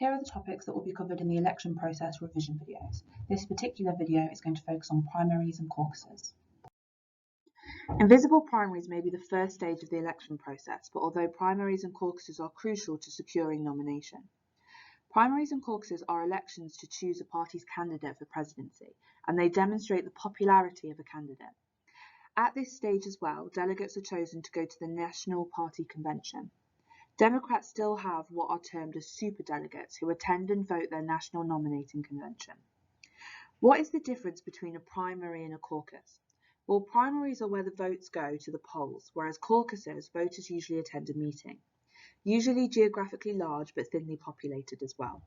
Here are the topics that will be covered in the election process revision videos. This particular video is going to focus on primaries and caucuses. Invisible primaries may be the first stage of the election process, but although primaries and caucuses are crucial to securing nomination. Primaries and caucuses are elections to choose a party's candidate for presidency, and they demonstrate the popularity of a candidate. At this stage as well, delegates are chosen to go to the National Party Convention. Democrats still have what are termed as superdelegates who attend and vote their national nominating convention. What is the difference between a primary and a caucus? Well, primaries are where the votes go to the polls, whereas caucuses, voters usually attend a meeting. Usually geographically large but thinly populated as well.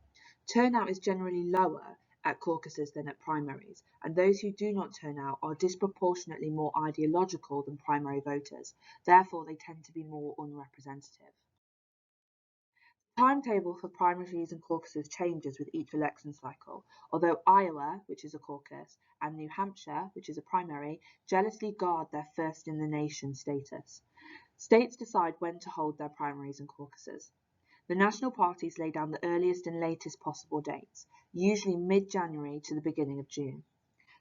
Turnout is generally lower at caucuses than at primaries, and those who do not turn out are disproportionately more ideological than primary voters. Therefore, they tend to be more unrepresentative. Timetable for primaries and caucuses changes with each election cycle, although Iowa, which is a caucus, and New Hampshire, which is a primary, jealously guard their first-in-the-nation status. States decide when to hold their primaries and caucuses. The national parties lay down the earliest and latest possible dates, usually mid-January to the beginning of June.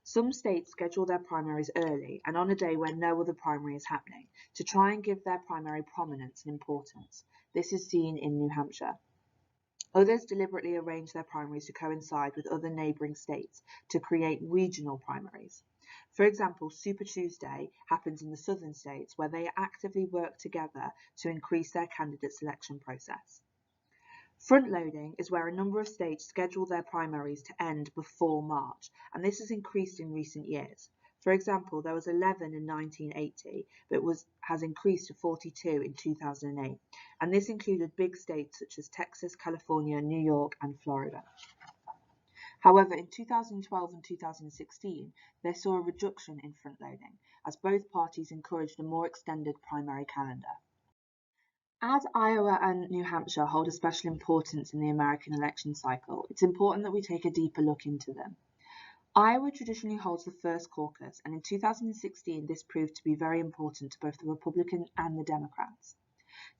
Some states schedule their primaries early and on a day when no other primary is happening, to try and give their primary prominence and importance. This is seen in New Hampshire. Others deliberately arrange their primaries to coincide with other neighbouring states to create regional primaries. For example, Super Tuesday happens in the southern states where they actively work together to increase their candidate selection process. Front-loading is where a number of states schedule their primaries to end before March, and this has increased in recent years. For example, there was 11 in 1980, but has increased to 42 in 2008, and this included big states such as Texas, California, New York, and Florida. However, in 2012 and 2016, they saw a reduction in front-loading, as both parties encouraged a more extended primary calendar. As Iowa and New Hampshire hold a special importance in the American election cycle, it's important that we take a deeper look into them. Iowa traditionally holds the first caucus, and in 2016 this proved to be very important to both the Republicans and the Democrats.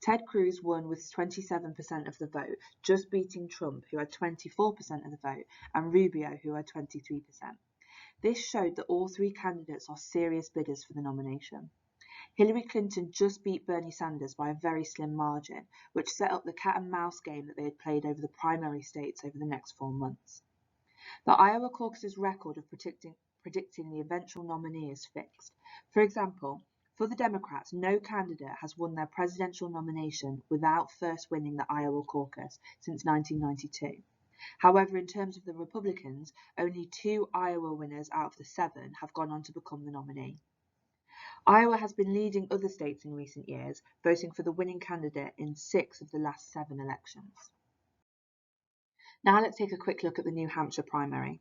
Ted Cruz won with 27% of the vote, just beating Trump, who had 24% of the vote, and Rubio, who had 23%. This showed that all three candidates are serious bidders for the nomination. Hillary Clinton just beat Bernie Sanders by a very slim margin, which set up the cat-and-mouse game that they had played over the primary states over the next 4 months. The Iowa caucus's record of predicting the eventual nominee is fixed. For example, for the Democrats, no candidate has won their presidential nomination without first winning the Iowa caucus since 1992. However, in terms of the Republicans, only 2 Iowa winners out of the 7 have gone on to become the nominee. Iowa has been leading other states in recent years, voting for the winning candidate in 6 of the last 7 elections. Now let's take a quick look at the New Hampshire primary.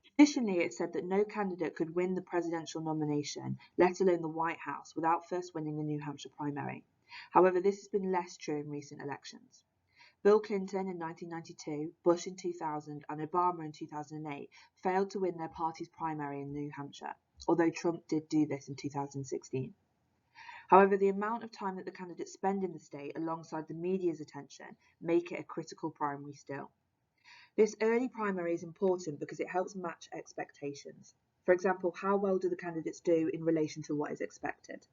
Traditionally, it said that no candidate could win the presidential nomination, let alone the White House, without first winning the New Hampshire primary. However, this has been less true in recent elections. Bill Clinton in 1992, Bush in 2000, and Obama in 2008 failed to win their party's primary in New Hampshire, although Trump did do this in 2016. However, the amount of time that the candidates spend in the state alongside the media's attention make it a critical primary still. This early primary is important because it helps match expectations. For example, how well do the candidates do in relation to what is expected?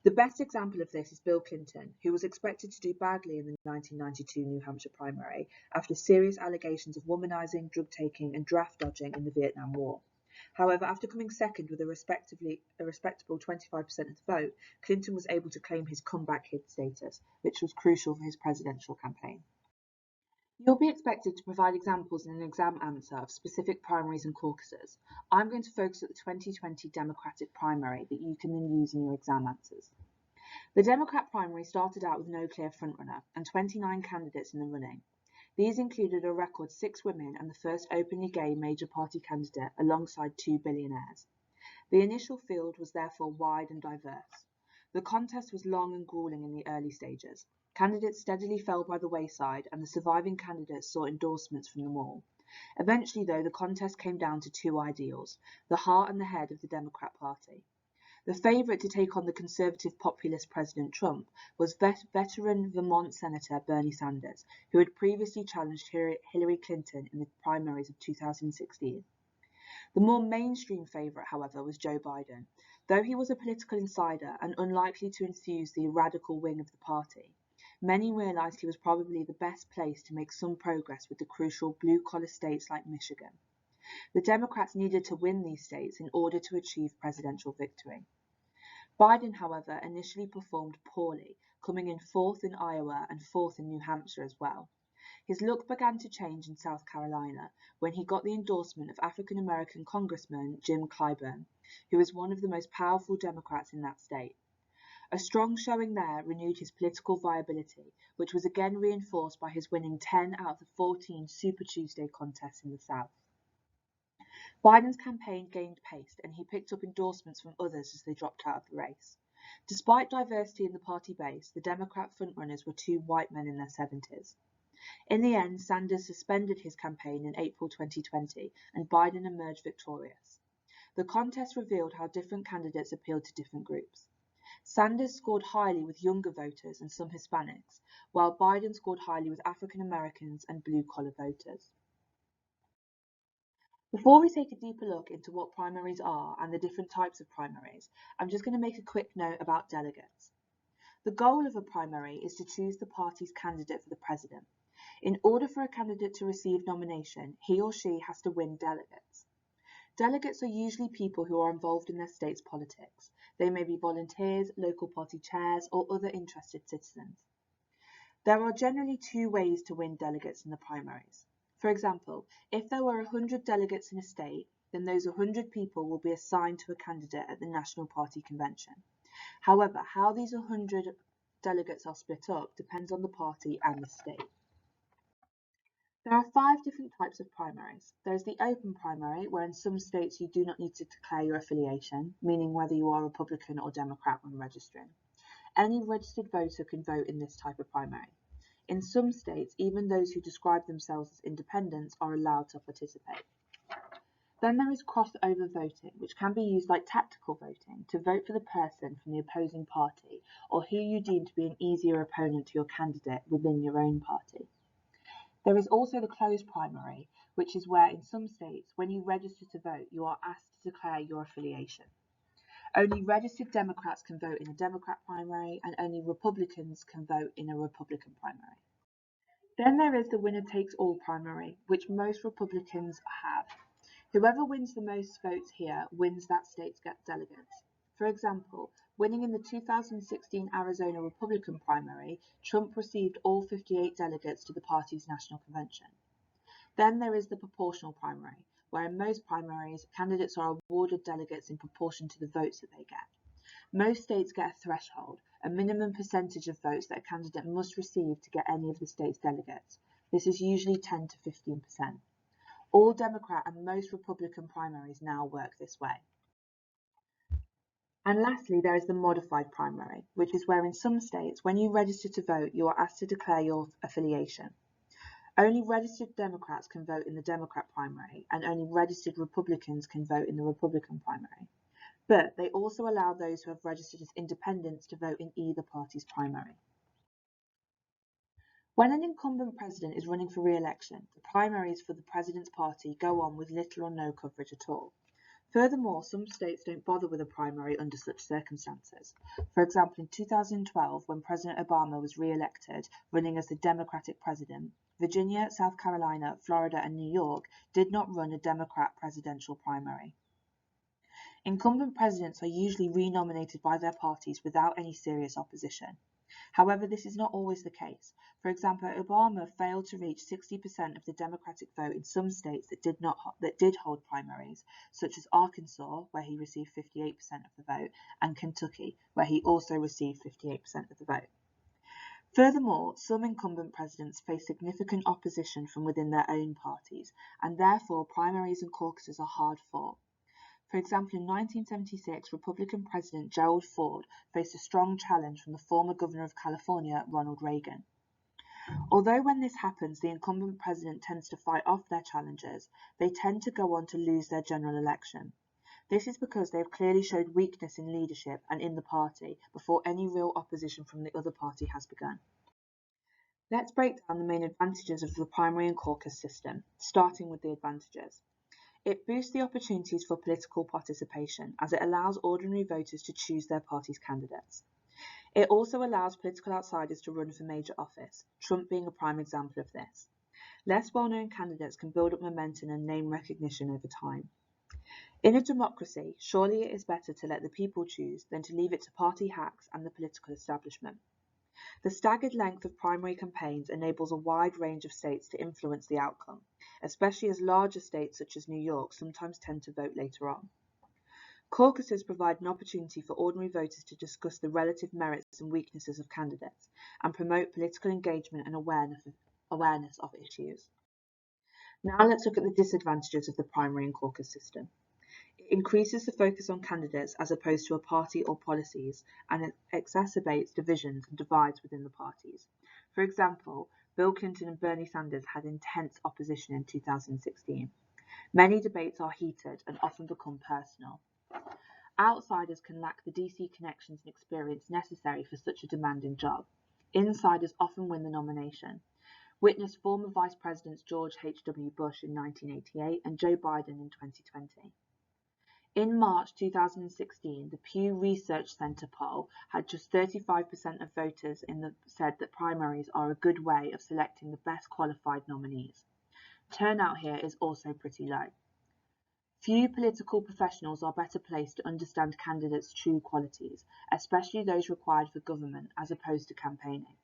The best example of this is Bill Clinton, who was expected to do badly in the 1992 New Hampshire primary after serious allegations of womanizing, drug-taking, and draft dodging in the Vietnam War. However, after coming second with a respectable 25% of the vote, Clinton was able to claim his comeback hit status, which was crucial for his presidential campaign. You'll be expected to provide examples in an exam answer of specific primaries and caucuses. I'm going to focus at the 2020 Democratic primary that you can then use in your exam answers. The Democrat primary started out with no clear frontrunner and 29 candidates in the running. These included a record 6 women and the first openly gay major party candidate alongside 2 billionaires. The initial field was therefore wide and diverse. The contest was long and grueling in the early stages. Candidates steadily fell by the wayside, and the surviving candidates saw endorsements from them all. Eventually, though, the contest came down to 2 ideals, the heart and the head of the Democrat Party. The favourite to take on the conservative populist President Trump was veteran Vermont Senator Bernie Sanders, who had previously challenged Hillary Clinton in the primaries of 2016. The more mainstream favourite, however, was Joe Biden. Though he was a political insider and unlikely to enthuse the radical wing of the party, many realised he was probably the best placed to make some progress with the crucial blue-collar states like Michigan. The Democrats needed to win these states in order to achieve presidential victory. Biden, however, initially performed poorly, coming in fourth in Iowa and fourth in New Hampshire as well. His luck began to change in South Carolina when he got the endorsement of African-American Congressman Jim Clyburn, who is one of the most powerful Democrats in that state. A strong showing there renewed his political viability, which was again reinforced by his winning 10 out of the 14 Super Tuesday contests in the South. Biden's campaign gained pace, and he picked up endorsements from others as they dropped out of the race. Despite diversity in the party base, the Democrat frontrunners were two white men in their 70s. In the end, Sanders suspended his campaign in April 2020, and Biden emerged victorious. The contest revealed how different candidates appealed to different groups. Sanders scored highly with younger voters and some Hispanics, while Biden scored highly with African Americans and blue-collar voters. Before we take a deeper look into what primaries are and the different types of primaries, I'm just going to make a quick note about delegates. The goal of a primary is to choose the party's candidate for the president. In order for a candidate to receive nomination, he or she has to win delegates. Delegates are usually people who are involved in their state's politics. They may be volunteers, local party chairs, or other interested citizens. There are generally two ways to win delegates in the primaries. For example, if there were 100 delegates in a state, then those 100 people will be assigned to a candidate at the National Party Convention. However, how these 100 delegates are split up depends on the party and the state. There are 5 different types of primaries. There is the open primary, where in some states you do not need to declare your affiliation, meaning whether you are Republican or Democrat when registering. Any registered voter can vote in this type of primary. In some states, even those who describe themselves as independents are allowed to participate. Then there is crossover voting, which can be used like tactical voting to vote for the person from the opposing party or who you deem to be an easier opponent to your candidate within your own party. There is also the closed primary, which is where in some states, when you register to vote, you are asked to declare your affiliation. Only registered Democrats can vote in a Democrat primary, and only Republicans can vote in a Republican primary. Then there is the winner-takes-all primary, which most Republicans have. Whoever wins the most votes here wins that state's delegates. For example, winning in the 2016 Arizona Republican primary, Trump received all 58 delegates to the party's national convention. Then there is the proportional primary, where in most primaries, candidates are awarded delegates in proportion to the votes that they get. Most states get a threshold, a minimum percentage of votes that a candidate must receive to get any of the state's delegates. This is usually 10 to 15%. All Democrat and most Republican primaries now work this way. And lastly, there is the modified primary, which is where in some states, when you register to vote, you are asked to declare your affiliation. Only registered Democrats can vote in the Democrat primary, and only registered Republicans can vote in the Republican primary. But they also allow those who have registered as independents to vote in either party's primary. When an incumbent president is running for re-election, the primaries for the president's party go on with little or no coverage at all. Furthermore, some states don't bother with a primary under such circumstances. For example, in 2012, when President Obama was re-elected, running as the Democratic president, Virginia, South Carolina, Florida, and New York did not run a Democrat presidential primary. Incumbent presidents are usually re-nominated by their parties without any serious opposition. However, this is not always the case. For example, Obama failed to reach 60% of the Democratic vote in some states that did hold primaries, such as Arkansas, where he received 58% of the vote, and Kentucky, where he also received 58% of the vote. Furthermore, some incumbent presidents face significant opposition from within their own parties, and therefore primaries and caucuses are hard fought. For example, in 1976, Republican President Gerald Ford faced a strong challenge from the former governor of California, Ronald Reagan. Although when this happens, the incumbent president tends to fight off their challengers, they tend to go on to lose their general election. This is because they have clearly showed weakness in leadership and in the party before any real opposition from the other party has begun. Let's break down the main advantages of the primary and caucus system, starting with the advantages. It boosts the opportunities for political participation as it allows ordinary voters to choose their party's candidates. It also allows political outsiders to run for major office, Trump being a prime example of this. Less well-known candidates can build up momentum and name recognition over time. In a democracy, surely it is better to let the people choose than to leave it to party hacks and the political establishment. The staggered length of primary campaigns enables a wide range of states to influence the outcome, especially as larger states such as New York sometimes tend to vote later on. Caucuses provide an opportunity for ordinary voters to discuss the relative merits and weaknesses of candidates and promote political engagement and awareness of issues. Now let's look at the disadvantages of the primary and caucus system. It increases the focus on candidates as opposed to a party or policies, and it exacerbates divisions and divides within the parties. For example, Bill Clinton and Bernie Sanders had intense opposition in 2016. Many debates are heated and often become personal. Outsiders can lack the DC connections and experience necessary for such a demanding job. Insiders often win the nomination. Witness former Vice Presidents George H.W. Bush in 1988 and Joe Biden in 2020. In March 2016, the Pew Research Center poll had just 35% of voters said that primaries are a good way of selecting the best qualified nominees. Turnout here is also pretty low. Few political professionals are better placed to understand candidates' true qualities, especially those required for government as opposed to campaigning.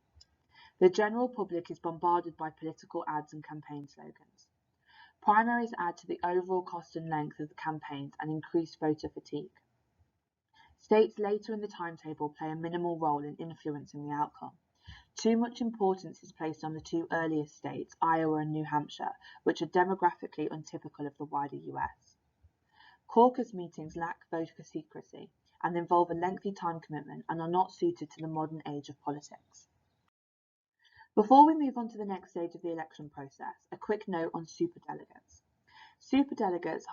The general public is bombarded by political ads and campaign slogans. Primaries add to the overall cost and length of the campaigns and increase voter fatigue. States later in the timetable play a minimal role in influencing the outcome. Too much importance is placed on the two earliest states, Iowa and New Hampshire, which are demographically untypical of the wider US. Caucus meetings lack voter secrecy and involve a lengthy time commitment and are not suited to the modern age of politics. Before we move on to the next stage of the election process, a quick note on superdelegates. Superdelegates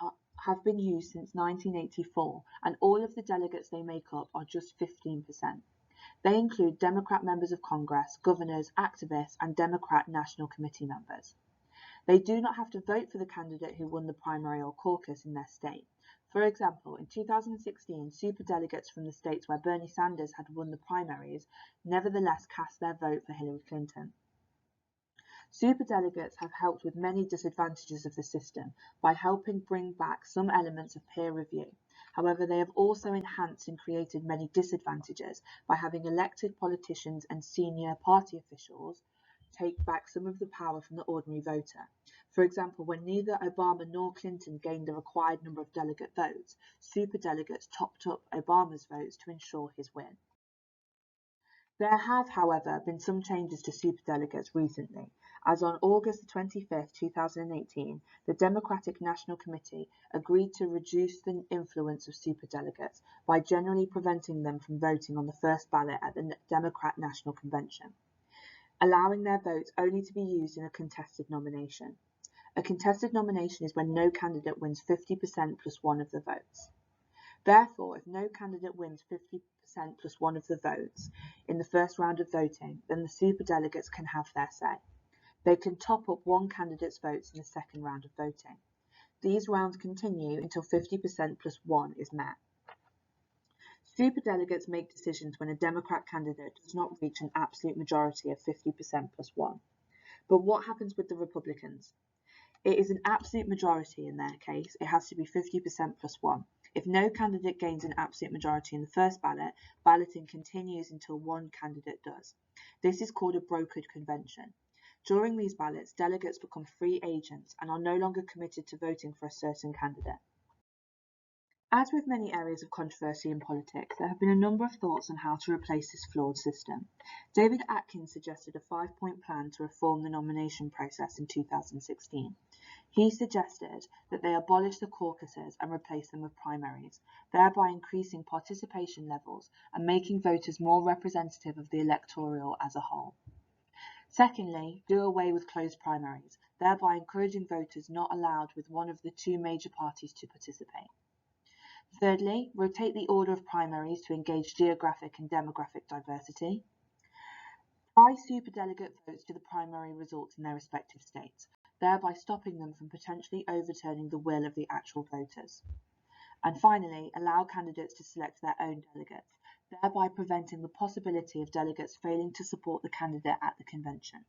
have been used since 1984, and all of the delegates they make up are just 15%. They include Democrat members of Congress, governors, activists, and Democrat National Committee members. They do not have to vote for the candidate who won the primary or caucus in their state. For example, in 2016, superdelegates from the states where Bernie Sanders had won the primaries nevertheless cast their vote for Hillary Clinton. Superdelegates have helped with many disadvantages of the system by helping bring back some elements of peer review. However, they have also enhanced and created many disadvantages by having elected politicians and senior party officials take back some of the power from the ordinary voter. For example, when neither Obama nor Clinton gained the required number of delegate votes, superdelegates topped up Obama's votes to ensure his win. There have, however, been some changes to superdelegates recently, as on August 25, 2018, the Democratic National Committee agreed to reduce the influence of superdelegates by generally preventing them from voting on the first ballot at the Democrat National Convention, allowing their votes only to be used in a contested nomination. A contested nomination is when no candidate wins 50% plus one of the votes. Therefore, if no candidate wins 50% plus one of the votes in the first round of voting, then the superdelegates can have their say. They can top up one candidate's votes in the second round of voting. These rounds continue until 50% plus one is met. Superdelegates make decisions when a Democrat candidate does not reach an absolute majority of 50% plus one. But what happens with the Republicans? It is an absolute majority in their case. It has to be 50% plus one. If no candidate gains an absolute majority in the first ballot, balloting continues until one candidate does. This is called a brokered convention. During these ballots, delegates become free agents and are no longer committed to voting for a certain candidate. As with many areas of controversy in politics, there have been a number of thoughts on how to replace this flawed system. David Atkins suggested a 5-point plan to reform the nomination process in 2016. He suggested that they abolish the caucuses and replace them with primaries, thereby increasing participation levels and making voters more representative of the electorate as a whole. Secondly, do away with closed primaries, thereby encouraging voters not allowed with one of the two major parties to participate. Thirdly, rotate the order of primaries to engage geographic and demographic diversity. Tie superdelegate votes to the primary results in their respective states, thereby stopping them from potentially overturning the will of the actual voters. And finally, allow candidates to select their own delegates, thereby preventing the possibility of delegates failing to support the candidate at the convention.